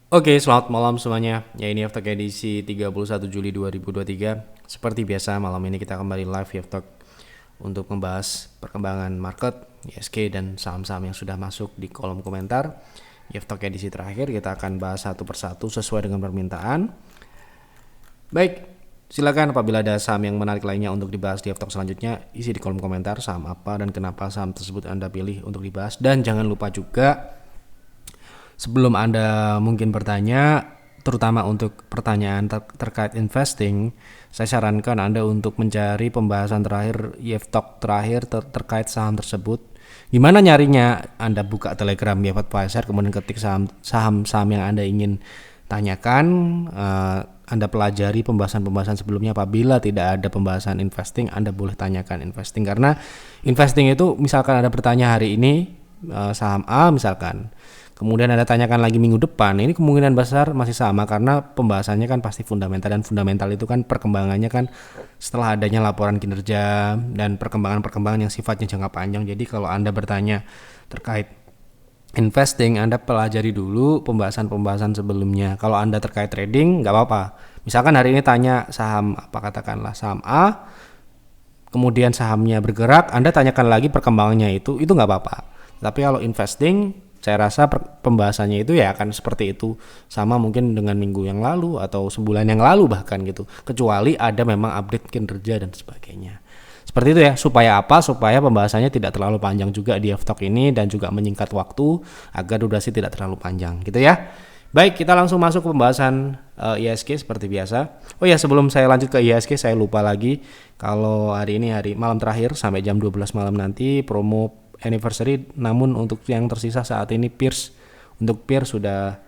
Oke, selamat malam semuanya. Ya, ini After edisi 31 Juli 2023. Seperti biasa, malam ini kita kembali live ya After untuk membahas perkembangan market, ISG dan saham-saham yang sudah masuk di kolom komentar. After edisi terakhir kita akan bahas satu persatu sesuai dengan permintaan. Baik, silakan apabila ada saham yang menarik lainnya untuk dibahas di After selanjutnya, isi di kolom komentar saham apa dan kenapa saham tersebut Anda pilih untuk dibahas. Dan jangan lupa juga sebelum Anda mungkin bertanya, terutama untuk pertanyaan terkait investing, saya sarankan Anda untuk mencari pembahasan terakhir YFTalk terakhir terkait saham tersebut. Gimana nyarinya? Anda buka Telegram YF Advisor, kemudian ketik saham-saham yang Anda ingin tanyakan, Anda pelajari pembahasan-pembahasan sebelumnya. Apabila tidak ada pembahasan investing, Anda boleh tanyakan investing, karena investing itu misalkan Anda bertanya hari ini saham A misalkan, kemudian Anda tanyakan lagi minggu depan, ini kemungkinan besar masih sama karena pembahasannya kan pasti fundamental, dan fundamental itu kan perkembangannya kan setelah adanya laporan kinerja dan perkembangan-perkembangan yang sifatnya jangka panjang. Jadi kalau Anda bertanya terkait investing, Anda pelajari dulu pembahasan-pembahasan sebelumnya. Kalau Anda terkait trading, nggak apa-apa. Misalkan hari ini tanya saham apa, katakanlah saham A, kemudian sahamnya bergerak, Anda tanyakan lagi perkembangannya itu nggak apa-apa. Tapi kalau investing, saya rasa pembahasannya itu ya akan seperti itu, sama mungkin dengan minggu yang lalu atau sebulan yang lalu bahkan gitu, kecuali ada memang update kinerja dan sebagainya. Seperti itu ya, supaya apa? Supaya pembahasannya tidak terlalu panjang juga di F-Talk ini dan juga menyingkat waktu agar durasi tidak terlalu panjang gitu ya. Baik, kita langsung masuk ke pembahasan IHSG seperti biasa. Oh ya, sebelum saya lanjut ke IHSG, saya lupa lagi kalau hari ini hari malam terakhir sampai jam 12 malam nanti promo anniversary, namun untuk yang tersisa saat ini untuk Pierce sudah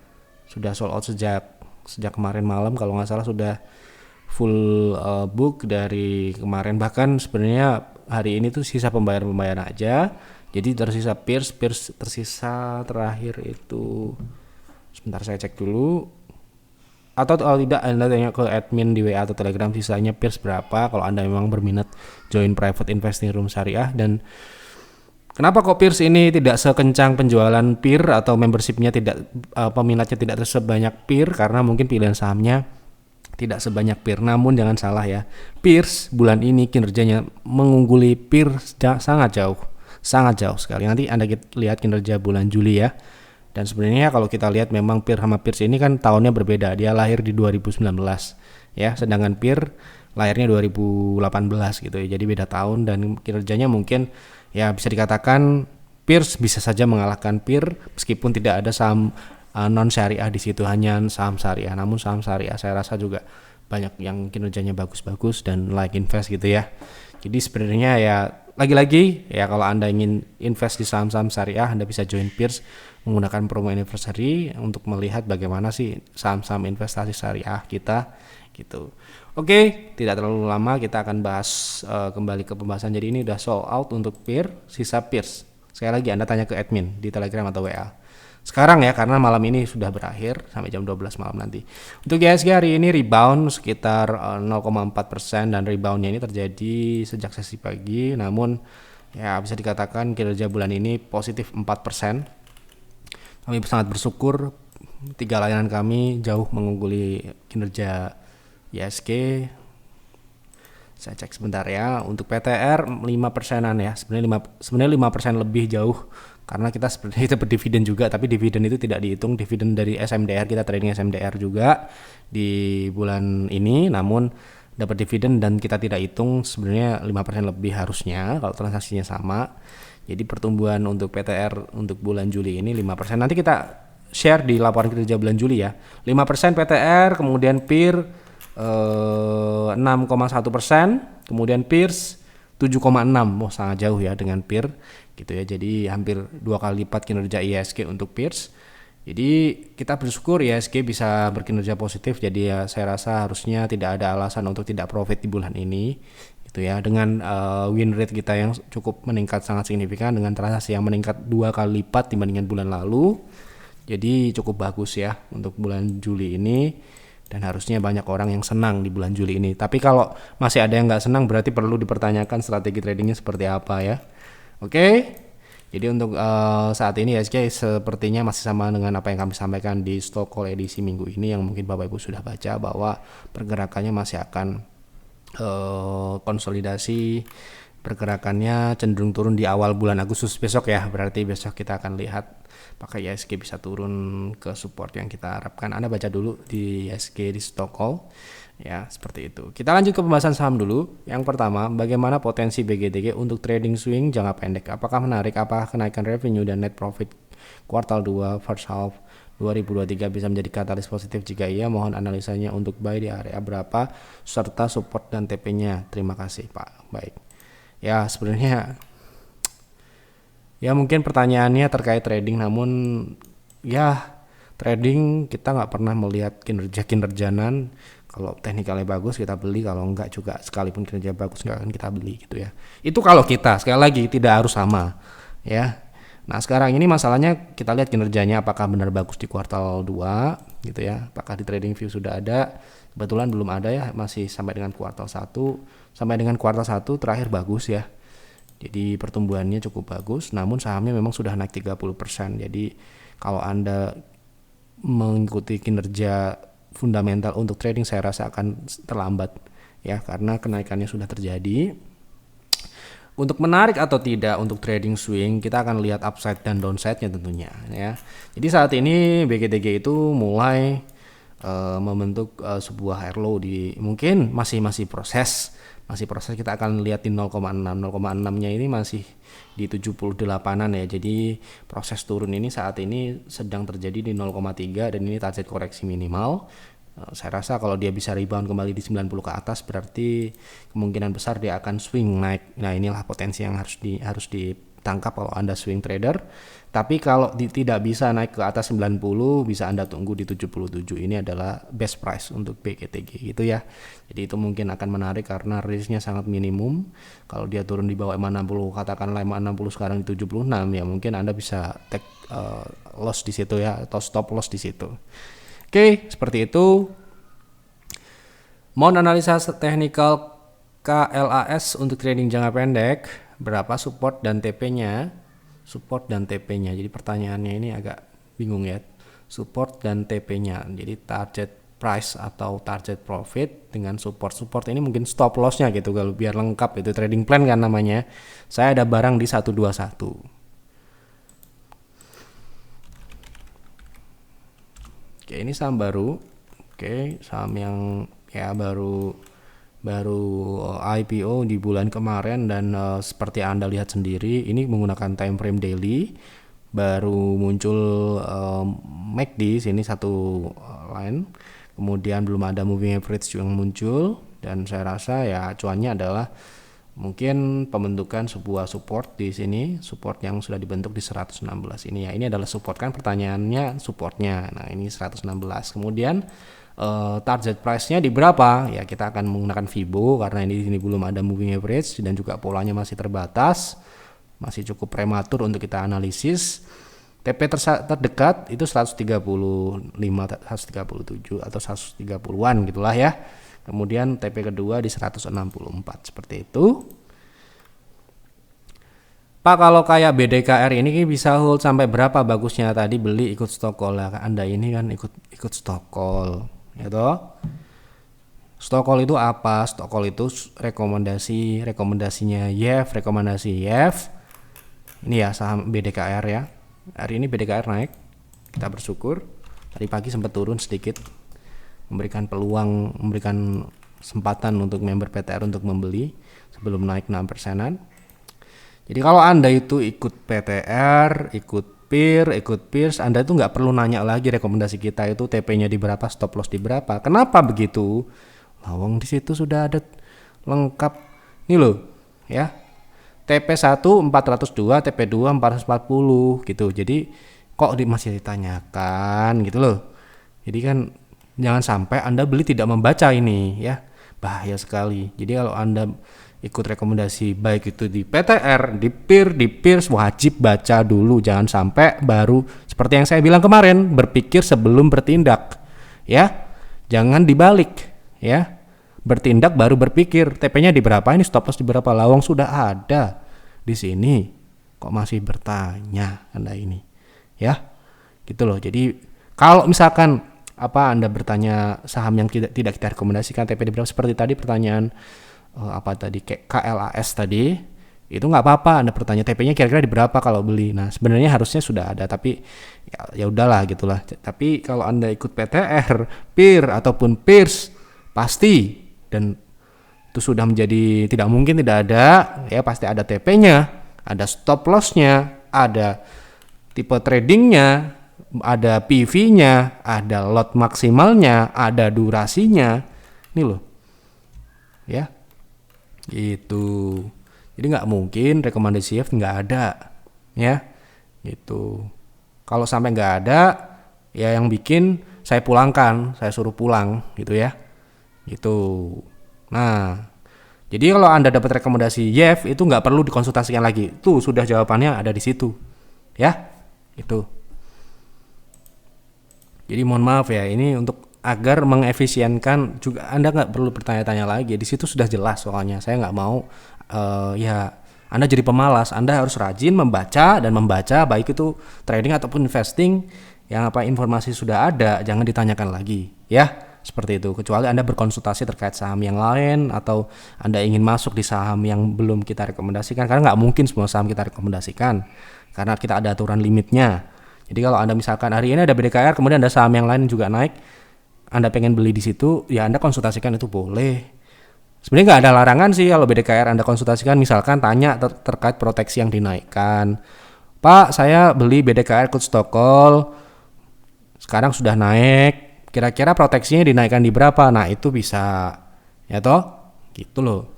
sold out sejak kemarin malam, kalau nggak salah sudah full book dari kemarin. Bahkan sebenarnya hari ini tuh sisa pembayaran aja, jadi tersisa Pierce tersisa terakhir itu, sebentar saya cek dulu, atau kalau tidak Anda tanya ke admin di WA atau Telegram sisanya Pierce berapa kalau Anda memang berminat join private investing room syariah. Dan kenapa kok Pierce ini tidak sekencang penjualan PIR atau membershipnya tidak, peminatnya tidak sebanyak PIR? Karena mungkin pilihan sahamnya tidak sebanyak PIR. Namun jangan salah ya, Pierce bulan ini kinerjanya mengungguli PIR sangat jauh sekali. Nanti Anda lihat kinerja bulan Juli ya. Dan sebenarnya kalau kita lihat memang PIR sama Pierce ini kan tahunnya berbeda. Dia lahir di 2019 ya, sedangkan PIR lahirnya 2018 gitu ya. Jadi beda tahun dan kinerjanya mungkin ya bisa dikatakan Pierce bisa saja mengalahkan PIR meskipun tidak ada saham non syariah di situ, hanya saham syariah. Namun saham syariah saya rasa juga banyak yang kinerjanya bagus-bagus dan like invest gitu ya. Jadi sebenarnya ya lagi-lagi ya, kalau Anda ingin invest di saham-saham syariah, Anda bisa join Pierce menggunakan promo anniversary untuk melihat bagaimana sih saham-saham investasi syariah kita gitu. Oke, tidak terlalu lama kita akan bahas kembali ke pembahasan. Jadi ini udah sold out untuk sisa Pierce. Sekali lagi Anda tanya ke admin di Telegram atau WA sekarang ya, karena malam ini sudah berakhir sampai jam 12 malam nanti. Untuk IHSG hari ini rebound sekitar 0,4%, dan reboundnya ini terjadi sejak sesi pagi. Namun ya bisa dikatakan kinerja bulan ini positif 4%. Kami sangat bersyukur 3 layanan kami jauh mengungguli kinerja IHSG. Saya cek sebentar ya. Untuk PTR 5%-an ya. Sebenarnya 5% lebih jauh, karena kita sebenarnya berdividen juga, tapi dividen itu tidak dihitung. Dividen dari SMDR, kita trading SMDR juga di bulan ini, namun dapat dividen dan kita tidak hitung. Sebenarnya 5% lebih harusnya kalau transaksinya sama. Jadi pertumbuhan untuk PTR untuk bulan Juli ini 5%. Nanti kita share di laporan kinerja bulan Juli ya. 5% PTR, kemudian PIR 6,1%, kemudian Pierce 7,6. Sangat jauh ya dengan PIR gitu ya. Jadi hampir 2 kali lipat kinerja IHSG untuk Pierce. Jadi kita bersyukur IHSG bisa berkinerja positif. Jadi ya saya rasa harusnya tidak ada alasan untuk tidak profit di bulan ini gitu ya. Dengan win rate kita yang cukup meningkat sangat signifikan, dengan transaksi yang meningkat 2 kali lipat dibandingkan bulan lalu. Jadi cukup bagus ya untuk bulan Juli ini. Dan harusnya banyak orang yang senang di bulan Juli ini. Tapi kalau masih ada yang nggak senang, berarti perlu dipertanyakan strategi tradingnya seperti apa ya. Oke, Jadi untuk saat ini ISG sepertinya masih sama dengan apa yang kami sampaikan di stock call edisi minggu ini, yang mungkin Bapak Ibu sudah baca bahwa pergerakannya masih akan konsolidasi, pergerakannya cenderung turun di awal bulan Agustus besok ya. Berarti besok kita akan lihat apakah ISG bisa turun ke support yang kita harapkan. Anda baca dulu di ISG di stock call. Ya, seperti itu. Kita lanjut ke pembahasan saham dulu. Yang pertama, bagaimana potensi BGTG untuk trading swing jangka pendek? Apakah menarik? Apakah kenaikan revenue dan net profit kuartal 2 first half 2023 bisa menjadi katalis positif? Jika iya, mohon analisanya untuk buy di area berapa serta support dan TP-nya. Terima kasih, Pak. Baik. Ya, sebenarnya ya mungkin pertanyaannya terkait trading, namun ya trading kita nggak pernah melihat kinerjanan. Kalau teknikalnya bagus kita beli, kalau enggak juga sekalipun kinerja bagus enggak akan kita beli gitu ya. Itu kalau kita, sekali lagi tidak harus sama ya. Nah sekarang ini masalahnya kita lihat kinerjanya apakah benar bagus di kuartal 2 gitu ya. Apakah di TradingView sudah ada? Kebetulan belum ada ya, masih sampai dengan kuartal 1. Sampai dengan kuartal 1 terakhir bagus ya. Jadi pertumbuhannya cukup bagus, namun sahamnya memang sudah naik 30%. Jadi kalau Anda mengikuti kinerja fundamental untuk trading, saya rasa akan terlambat ya, karena kenaikannya sudah terjadi. Untuk menarik atau tidak untuk trading swing, kita akan lihat upside dan downside-nya tentunya ya. Jadi saat ini BGTG itu mulai membentuk sebuah air low di, mungkin masih proses kita akan lihat di 0,6-nya ini masih di 78-an ya. Jadi proses turun ini saat ini sedang terjadi di 0,3 dan ini target koreksi minimal. Saya rasa kalau dia bisa rebound kembali di 90 ke atas, berarti kemungkinan besar dia akan swing naik. Nah, inilah potensi yang harus ditangkap kalau Anda swing trader. Tapi kalau tidak bisa naik ke atas 90, bisa Anda tunggu di 77. Ini adalah best price untuk BGTG gitu ya. Jadi itu mungkin akan menarik karena risknya sangat minimum. Kalau dia turun di bawah 60, katakanlah 60 sekarang di 76, ya mungkin Anda bisa take loss di situ ya, atau stop loss di situ. Oke, seperti itu. Mohon analisa teknikal KLAS untuk trading jangka pendek, berapa support dan TP-nya? Jadi pertanyaannya ini agak bingung ya. Support dan TP-nya. Jadi target price atau target profit dengan support ini mungkin stop loss-nya gitu, kalau biar lengkap. Itu trading plan kan namanya. Saya ada barang di 121. Oke, ini saham baru. Oke, saham yang ya baru IPO di bulan kemarin, dan seperti Anda lihat sendiri ini menggunakan time frame daily, baru muncul MACD sini satu line, kemudian belum ada moving average yang muncul, dan saya rasa ya acuannya adalah mungkin pembentukan sebuah support di sini, support yang sudah dibentuk di 116 ini ya. Ini adalah support kan, pertanyaannya supportnya. Nah ini 116. Kemudian target price-nya di berapa? Ya kita akan menggunakan Fibo karena ini belum ada moving average dan juga polanya masih terbatas, masih cukup prematur untuk kita analisis. TP terdekat itu 135, 137 atau 130-an gitulah ya. Kemudian TP kedua di 164 seperti itu. Pak, kalau kayak BDKR ini bisa hold sampai berapa bagusnya? Tadi beli ikut stock call ya. Anda ini kan ikut stock call ya toh. Stock call itu apa? Stock call itu rekomendasinya YEF, rekomendasi YEF. Ini ya saham BDKR ya. Hari ini BDKR naik, kita bersyukur. Tadi pagi sempat turun sedikit, memberikan peluang, memberikan kesempatan untuk member PTR untuk membeli sebelum naik 6%-an. Jadi kalau Anda itu ikut PTR, ikut peers, Anda itu nggak perlu nanya lagi rekomendasi kita itu TP-nya di berapa, stop loss di berapa. Kenapa begitu? Lawang di situ sudah ada lengkap. Ini loh, ya. TP1 402, TP2 440 gitu. Jadi kok masih ditanyakan gitu loh. Jadi kan jangan sampai Anda beli tidak membaca ini ya. Bahaya sekali. Jadi kalau Anda ikut rekomendasi baik itu di PTR, di peers, wajib baca dulu, jangan sampai baru seperti yang saya bilang kemarin, berpikir sebelum bertindak ya, jangan dibalik ya, bertindak baru berpikir. TP-nya di berapa, ini stop loss di berapa, lawang sudah ada di sini Kok masih bertanya Anda ini? Ya, gitu loh. Jadi kalau misalkan Anda bertanya saham yang tidak kita rekomendasikan TP berapa, seperti tadi pertanyaan kayak KLAS tadi, itu nggak apa-apa Anda bertanya TP-nya kira-kira di berapa kalau beli. Nah sebenarnya harusnya sudah ada, tapi ya udahlah gitulah. Tapi kalau Anda ikut PTR, PIR ataupun PIRS, pasti, dan itu sudah menjadi tidak mungkin tidak ada, ya pasti ada TP-nya, ada stop loss-nya, ada tipe tradingnya, ada PV-nya, ada lot maksimalnya, ada durasinya. Ini loh, ya, gitu. Jadi nggak mungkin rekomendasi EF nggak ada, ya, gitu. Kalau sampai nggak ada, ya yang bikin saya pulangkan, saya suruh pulang, gitu ya, gitu. Nah, jadi kalau Anda dapat rekomendasi EF itu nggak perlu dikonsultasikan lagi, tuh sudah jawabannya ada di situ, ya, itu. Jadi mohon maaf ya, ini untuk agar mengefisienkan juga Anda nggak perlu bertanya-tanya lagi. Di situ sudah jelas soalnya. Saya nggak mau ya Anda jadi pemalas. Anda harus rajin membaca dan membaca, baik itu trading ataupun investing, yang informasi sudah ada jangan ditanyakan lagi, ya. Seperti itu. Kecuali Anda berkonsultasi terkait saham yang lain atau Anda ingin masuk di saham yang belum kita rekomendasikan, karena nggak mungkin semua saham kita rekomendasikan karena kita ada aturan limitnya. Jadi kalau Anda misalkan hari ini ada BDKR, kemudian ada saham yang lain juga naik, Anda pengen beli di situ, ya Anda konsultasikan, itu boleh. Sebenarnya nggak ada larangan sih kalau BDKR Anda konsultasikan, misalkan tanya terkait proteksi yang dinaikkan. Pak, saya beli BDKR Kut Stock Call, sekarang sudah naik, kira-kira proteksinya dinaikkan di berapa? Nah itu bisa, ya toh, gitu loh.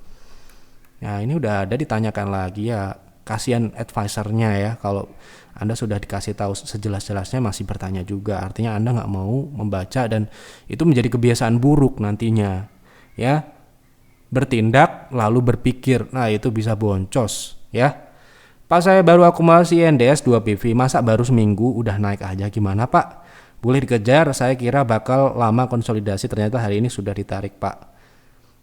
Nah ini udah ada, ditanyakan lagi ya, kasihan advisernya ya, kalau Anda sudah dikasih tahu sejelas-jelasnya masih bertanya juga, artinya Anda nggak mau membaca, dan itu menjadi kebiasaan buruk nantinya, ya. Bertindak lalu berpikir, nah itu bisa boncos, ya. Pak, saya baru akumulasi NDS 2 PV, masa baru seminggu udah naik aja, gimana Pak? Boleh dikejar, saya kira bakal lama konsolidasi, ternyata hari ini sudah ditarik Pak.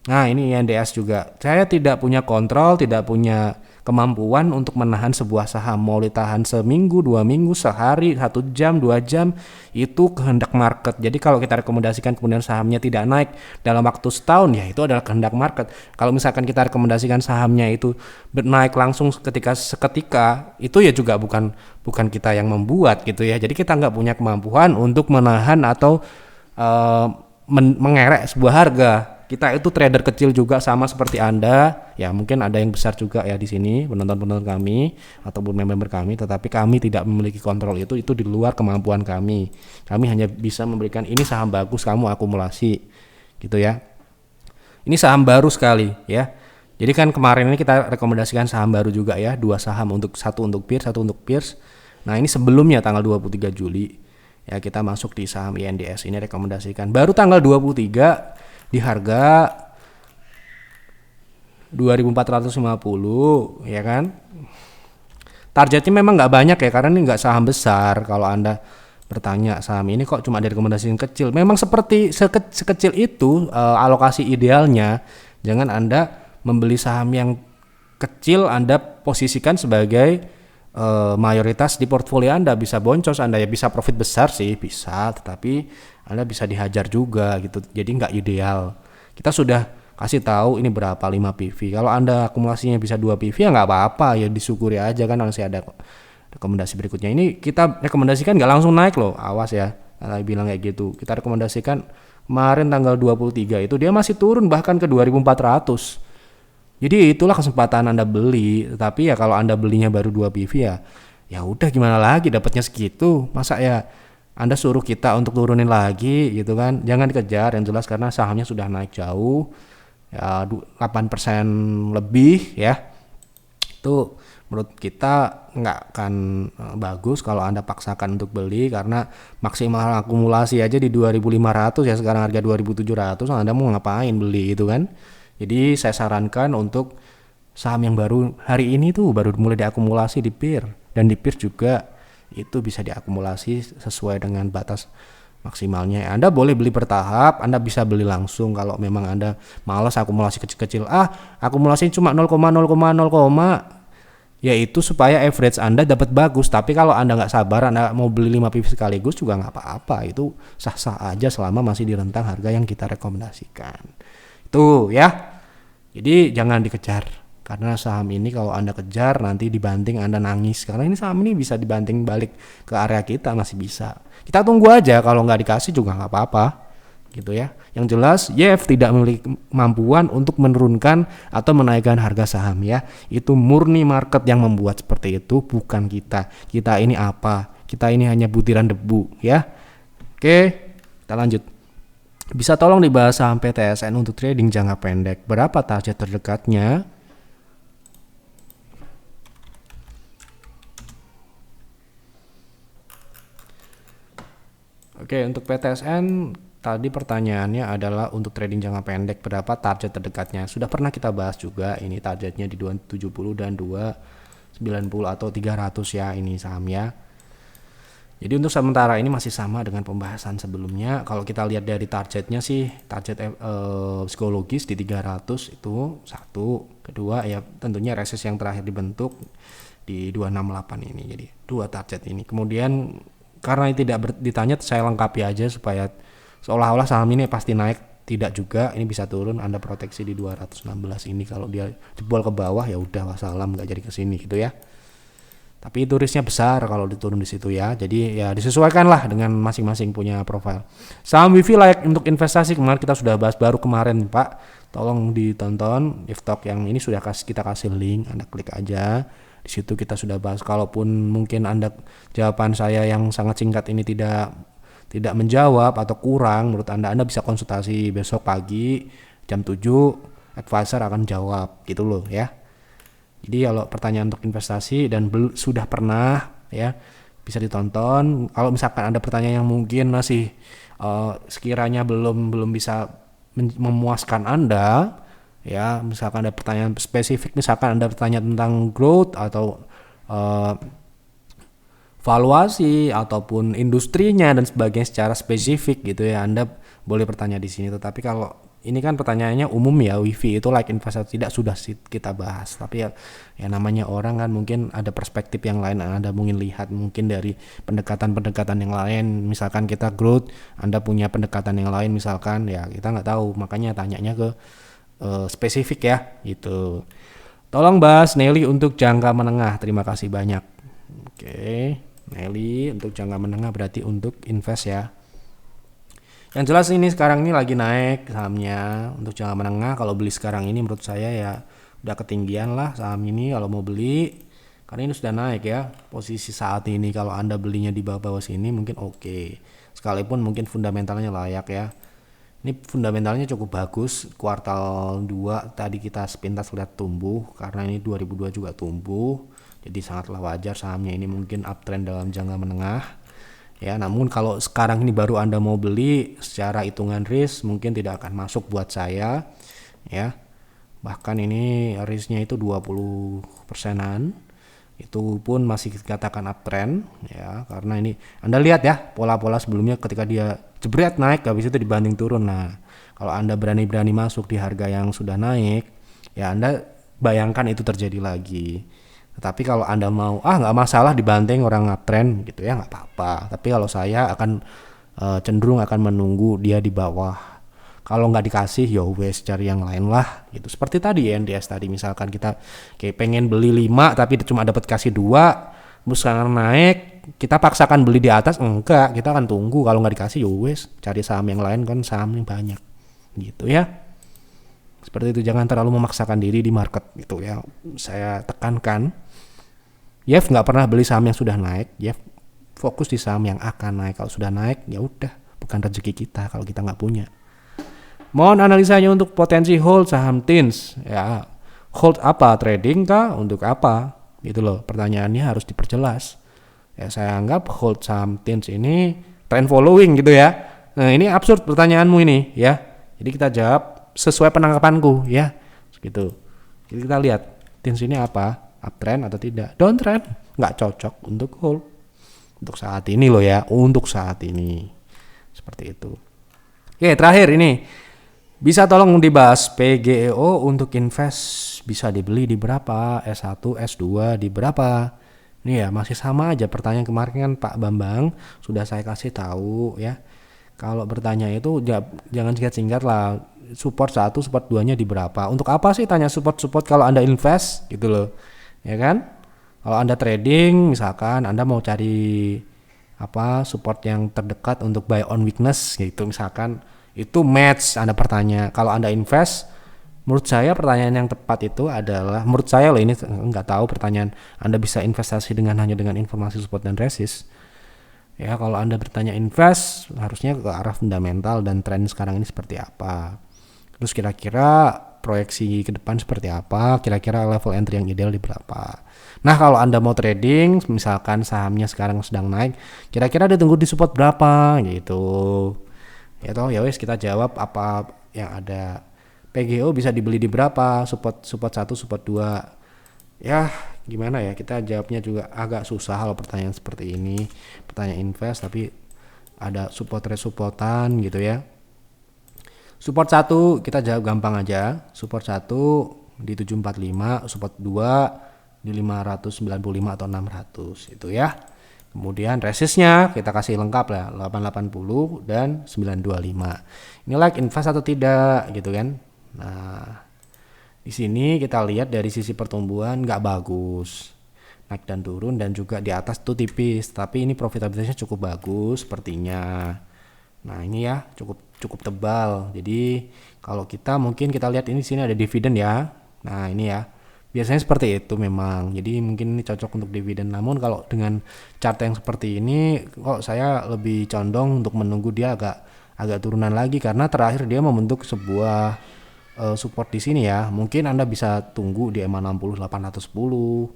Nah ini NDS juga, saya tidak punya kontrol, tidak punya kemampuan untuk menahan sebuah saham. Mau ditahan seminggu, 2 minggu, sehari, 1 jam, 2 jam, itu kehendak market. Jadi kalau kita rekomendasikan kemudian sahamnya tidak naik dalam waktu setahun, ya itu adalah kehendak market. Kalau misalkan kita rekomendasikan sahamnya itu naik langsung seketika, itu ya juga bukan kita yang membuat gitu ya. Jadi kita nggak punya kemampuan untuk menahan atau mengerek sebuah harga. Kita itu trader kecil juga, sama seperti Anda. Ya mungkin ada yang besar juga ya di sini, penonton-penonton kami ataupun member kami, tetapi kami tidak memiliki kontrol itu di luar kemampuan kami. Kami hanya bisa memberikan ini saham bagus, kamu akumulasi. Gitu ya. Ini saham baru sekali ya. Jadi kan kemarin ini kita rekomendasikan saham baru juga ya, 2 saham, satu untuk PIRS, satu untuk PIRS. Nah, ini sebelumnya tanggal 23 Juli ya kita masuk di saham INDS ini rekomendasikan. Baru tanggal 23 di harga 2.450 ya kan. Targetnya memang nggak banyak ya, karena ini nggak saham besar. Kalau Anda bertanya saham ini kok cuma direkomendasikan kecil, memang seperti sekecil itu alokasi idealnya. Jangan Anda membeli saham yang kecil Anda posisikan sebagai mayoritas di portfolio Anda. Bisa boncos Anda ya, bisa profit besar sih bisa, tetapi Anda bisa dihajar juga gitu. Jadi nggak ideal. Kita sudah kasih tahu ini berapa 5 PV. Kalau Anda akumulasinya bisa 2 PV ya nggak apa-apa, ya disyukuri aja kan. Masih ada rekomendasi berikutnya. Ini kita rekomendasikan nggak langsung naik loh, awas ya. Anda bilang kayak gitu. Kita rekomendasikan kemarin tanggal 23 itu dia masih turun bahkan ke 2.400. Jadi itulah kesempatan Anda beli. Tetapi ya kalau Anda belinya baru 2 PV ya udah, gimana lagi, dapatnya segitu. Masa ya Anda suruh kita untuk turunin lagi gitu kan. Jangan dikejar, yang jelas karena sahamnya sudah naik jauh ya, 8% lebih ya. Itu menurut kita nggak akan bagus kalau Anda paksakan untuk beli, karena maksimal akumulasi aja di 2.500 ya, sekarang harga 2.700. Anda mau ngapain beli itu kan. Jadi saya sarankan untuk saham yang baru hari ini tuh baru mulai diakumulasi di PIR, dan di PIR juga itu bisa diakumulasi sesuai dengan batas maksimalnya. Anda boleh beli bertahap, Anda bisa beli langsung kalau memang Anda malas akumulasi kecil-kecil. Akumulasinya cuma 0,0,0, yaitu supaya average Anda dapat bagus. Tapi kalau Anda nggak sabar, Anda mau beli 5 pivot sekaligus juga nggak apa-apa. Itu sah-sah aja selama masih di rentang harga yang kita rekomendasikan. Itu ya. Jadi jangan dikejar. Karena saham ini kalau Anda kejar nanti dibanting Anda nangis. Karena ini saham ini bisa dibanting balik ke area kita, masih bisa. Kita tunggu aja, kalau nggak dikasih juga nggak apa-apa. Gitu ya. Yang jelas YF tidak memiliki kemampuan untuk menurunkan atau menaikkan harga saham ya. Itu murni market yang membuat seperti itu, bukan kita. Kita ini apa? Kita ini hanya butiran debu ya. Oke, kita lanjut. Bisa tolong dibahas saham PTSN untuk trading jangka pendek. Berapa target terdekatnya? Oke, untuk PTSN tadi pertanyaannya adalah untuk trading jangka pendek berapa target terdekatnya. Sudah pernah kita bahas juga, ini targetnya di 270 dan 290 atau 300 ya ini sahamnya. Jadi untuk sementara ini masih sama dengan pembahasan sebelumnya. Kalau kita lihat dari targetnya sih, target psikologis di 300 itu satu. Kedua ya tentunya resist yang terakhir dibentuk di 268 ini. Jadi dua target ini. Kemudian karena ini tidak ditanya, saya lengkapi aja supaya seolah-olah saham ini pasti naik. Tidak juga, ini bisa turun. Anda proteksi di 216 ini. Kalau dia jebol ke bawah ya udah wassalam, nggak jadi kesini gitu ya. Tapi itu risknya besar kalau diturun di situ ya. Jadi ya disesuaikan lah dengan masing-masing punya profil. Saham wifi layak untuk investasi, kemarin kita sudah bahas baru kemarin Pak. Tolong ditonton Iftok yang ini sudah kita kasih link, Anda klik aja. Di situ kita sudah bahas. Kalaupun mungkin Anda jawaban saya yang sangat singkat ini tidak menjawab atau kurang menurut Anda bisa konsultasi besok pagi jam 7, advisor akan jawab gitu loh ya. Jadi kalau pertanyaan untuk investasi dan sudah pernah ya bisa ditonton. Kalau misalkan ada pertanyaan yang mungkin masih sekiranya belum bisa memuaskan Anda ya, misalkan ada pertanyaan spesifik, misalkan Anda bertanya tentang growth atau valuasi ataupun industrinya dan sebagainya secara spesifik gitu ya, Anda boleh bertanya di sini. Tetapi kalau ini kan pertanyaannya umum ya, wifi itu like investasi tidak sudah kita bahas. Tapi ya namanya orang kan mungkin ada perspektif yang lain, Anda mungkin lihat mungkin dari pendekatan yang lain. Misalkan kita growth, Anda punya pendekatan yang lain misalkan, ya kita nggak tahu, makanya tanyanya ke spesifik ya gitu. Tolong bahas Nelly untuk jangka menengah, terima kasih banyak. Oke, Nelly untuk jangka menengah berarti untuk invest ya. Yang jelas ini sekarang ini lagi naik sahamnya. Untuk jangka menengah kalau beli sekarang ini menurut saya ya udah ketinggian lah saham ini kalau mau beli, karena ini sudah naik ya posisi saat ini. Kalau Anda belinya di bawah sini mungkin oke. Sekalipun mungkin fundamentalnya layak ya. Ini fundamentalnya cukup bagus. Kuartal 2 tadi kita sepintas lihat tumbuh, karena ini 2002 juga tumbuh. Jadi sangatlah wajar sahamnya ini mungkin uptrend dalam jangka menengah. Ya, namun kalau sekarang ini baru Anda mau beli, secara hitungan risk mungkin tidak akan masuk buat saya ya. Bahkan ini risknya itu 20%-an. Itu pun masih dikatakan uptrend ya, karena ini Anda lihat ya pola-pola sebelumnya ketika dia jebret naik habis itu dibanding turun. Nah, kalau Anda berani-berani masuk di harga yang sudah naik, ya Anda bayangkan itu terjadi lagi. Tetapi kalau Anda mau nggak masalah dibanting orang uptrend gitu ya, nggak apa-apa. Tapi kalau saya akan cenderung akan menunggu dia di bawah. Kalau nggak dikasih ya wes cari yang lain lah gitu. Seperti tadi ya NDS tadi, misalkan kita kayak pengen beli 5 tapi cuma dapat kasih 2, terus sekarang naik kita paksakan beli di atas, enggak, kita akan tunggu. Kalau nggak dikasih ya wes cari saham yang lain, kan saham yang banyak gitu ya. Seperti itu, jangan terlalu memaksakan diri di market gitu ya. Saya tekankan, Yev nggak pernah beli saham yang sudah naik. Yev fokus di saham yang akan naik. Kalau sudah naik ya udah, bukan rezeki kita kalau kita nggak punya. Mohon analisanya untuk potensi hold saham TINS ya. Hold apa? Trading kah? Untuk apa? Gitu loh, pertanyaannya harus diperjelas. Ya, saya anggap hold saham TINS ini trend following gitu ya. Nah, ini absurd pertanyaanmu ini ya. Jadi kita jawab sesuai penangkapanku ya. Gitu. Jadi kita lihat TINS ini apa? Uptrend atau tidak? Downtrend, nggak cocok untuk hold. Untuk saat ini loh ya, untuk saat ini. Seperti itu. Oke, terakhir ini. Bisa tolong dibahas PGEO untuk invest bisa dibeli di berapa, S1, S2 di berapa. Ini ya masih sama aja pertanyaan kemarin kan Pak Bambang sudah saya kasih tahu ya. Kalau bertanya itu jangan singkat-singkat lah. Support 1, support 2-nya di berapa. Untuk apa sih tanya support kalau Anda invest gitu loh. Ya kan? Kalau Anda trading misalkan Anda mau cari support yang terdekat untuk buy on weakness gitu misalkan, itu match Anda bertanya. Kalau Anda invest, menurut saya pertanyaan yang tepat itu adalah, menurut saya loh, ini nggak tahu pertanyaan Anda bisa investasi hanya dengan informasi support dan resist. Ya, kalau Anda bertanya invest, harusnya ke arah fundamental dan tren sekarang ini seperti apa. Terus kira-kira proyeksi ke depan seperti apa, kira-kira level entry yang ideal di berapa. Nah, kalau Anda mau trading, misalkan sahamnya sekarang sedang naik, kira-kira ditunggu di support berapa gitu. Ya toh, ya wes kita jawab apa yang ada. PGO bisa dibeli di berapa, support 1, support 2. Ya gimana ya, kita jawabnya juga agak susah kalau pertanyaan seperti ini, pertanyaan invest tapi ada supportan gitu ya. Support 1 kita jawab gampang aja, support 1 di 745, support 2 di 595 atau 600 itu ya. Kemudian resistnya kita kasih lengkap lah, 880 dan 925. Ini like invest atau tidak gitu kan. Nah, di sini kita lihat dari sisi pertumbuhan nggak bagus, naik dan turun, dan juga di atas tuh tipis, tapi ini profitabilitasnya cukup bagus sepertinya. Nah ini ya cukup tebal. Jadi kalau mungkin kita lihat ini sini ada dividen ya. Nah ini ya biasanya seperti itu memang. Jadi mungkin ini cocok untuk dividen. Namun kalau dengan chart yang seperti ini, kok saya lebih condong untuk menunggu dia agak turunan lagi, karena terakhir dia membentuk sebuah support di sini ya. Mungkin Anda bisa tunggu di 560 810,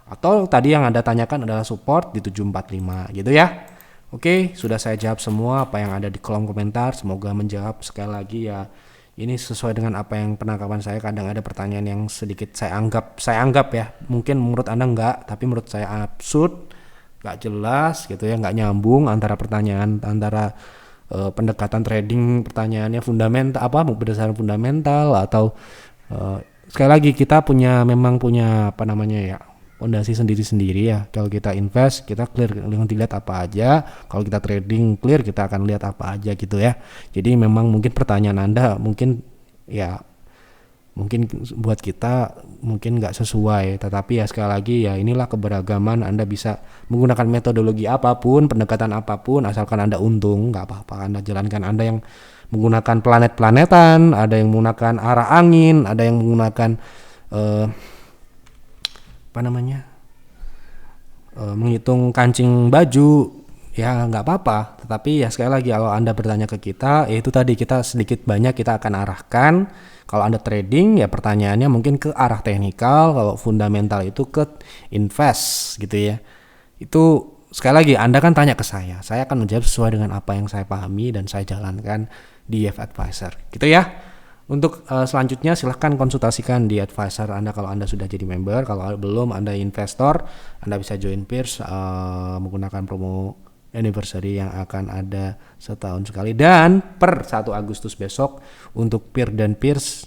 atau tadi yang Anda tanyakan adalah support di 745 gitu ya. Oke, sudah saya jawab semua apa yang ada di kolom komentar. Semoga menjawab. Sekali lagi ya, ini sesuai dengan apa yang penangkapan saya. Kadang ada pertanyaan yang sedikit saya anggap ya, mungkin menurut Anda enggak, tapi menurut saya absurd, enggak jelas gitu ya, enggak nyambung antara pertanyaan, antara pendekatan trading, pertanyaannya fundamental berdasarkan fundamental, atau sekali lagi kita memang punya fondasi sendiri-sendiri ya. Kalau kita invest, kita clear dengan dilihat apa aja. Kalau kita trading clear, kita akan lihat apa aja gitu ya. Jadi memang mungkin pertanyaan Anda mungkin buat kita mungkin nggak sesuai. Tetapi ya sekali lagi ya, inilah keberagaman. Anda bisa menggunakan metodologi apapun, pendekatan apapun, asalkan Anda untung, nggak apa-apa. Anda jalankan. Ada yang menggunakan planet-planetan, ada yang menggunakan arah angin, ada yang menggunakan menghitung kancing baju, ya nggak apa-apa. Tetapi ya sekali lagi, kalau Anda bertanya ke kita, ya itu tadi, kita sedikit banyak kita akan arahkan. Kalau Anda trading ya pertanyaannya mungkin ke arah teknikal, kalau fundamental itu ke invest gitu ya. Itu sekali lagi Anda kan tanya ke saya akan menjawab sesuai dengan apa yang saya pahami dan saya jalankan di YF Advisor gitu ya. Untuk selanjutnya silahkan konsultasikan di advisor Anda kalau Anda sudah jadi member. Kalau belum, Anda investor, Anda bisa join Peers menggunakan promo anniversary yang akan ada setahun sekali. Dan per 1 Agustus besok untuk Peer dan Peers,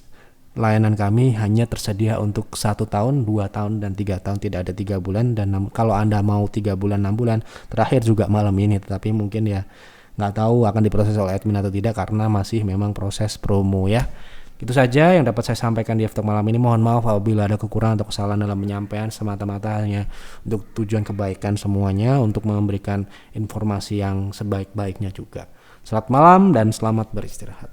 layanan kami hanya tersedia untuk 1 tahun, 2 tahun, dan 3 tahun. Tidak ada 3 bulan. Dan kalau Anda mau 3 bulan, 6 bulan, terakhir juga malam ini. Tetapi mungkin ya nggak tahu akan diproses oleh admin atau tidak, karena masih memang proses promo ya. Itu saja yang dapat saya sampaikan di After malam ini. Mohon maaf apabila ada kekurangan atau kesalahan dalam penyampaian, semata-mata hanya untuk tujuan kebaikan semuanya, untuk memberikan informasi yang sebaik-baiknya juga. Selamat malam dan selamat beristirahat.